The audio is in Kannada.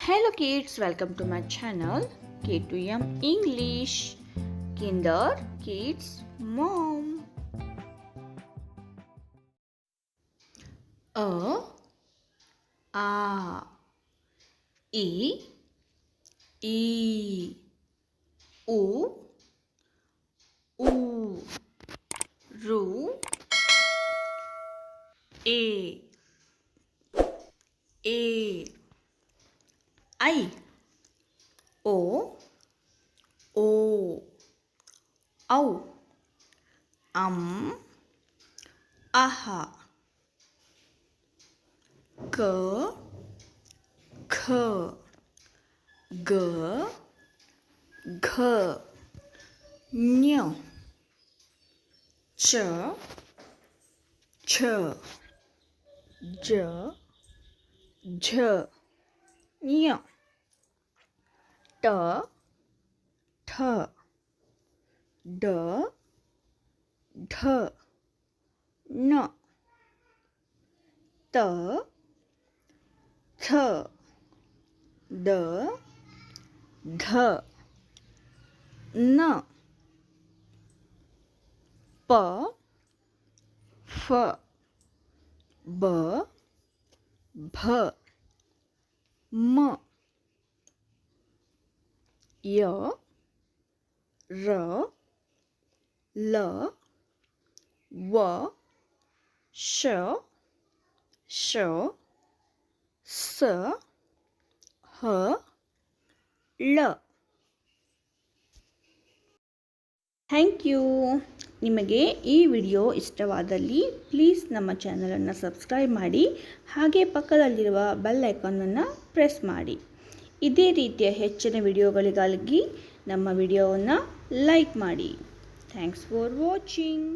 Hello kids, welcome to my channel K2M English, Kinder Kids Mom. A, E, U, Ru, A, I, O, Au, Aha, K, G, Ñ, Ch, J, Ñ, T, D, N, T, D, N, P, F, B, B, M, Y, R, L, W, Sh, S, H, L. Thank you. ನಿಮಗೆ ಈ ವಿಡಿಯೋ ಇಷ್ಟವಾದಲ್ಲಿ ಪ್ಲೀಸ್ ನಮ್ಮ ಚಾನಲನ್ನು ಸಬ್ಸ್ಕ್ರೈಬ್ ಮಾಡಿ, ಹಾಗೆ ಪಕ್ಕದಲ್ಲಿರುವ ಬೆಲ್ ಐಕಾನನ್ನು ಪ್ರೆಸ್ ಮಾಡಿ. ಇದೇ ರೀತಿಯ ಹೆಚ್ಚಿನ ವಿಡಿಯೋಗಳಿಗಾಗಿ ನಮ್ಮ ವಿಡಿಯೋವನ್ನು ಲೈಕ್ ಮಾಡಿ. Thanks for watching.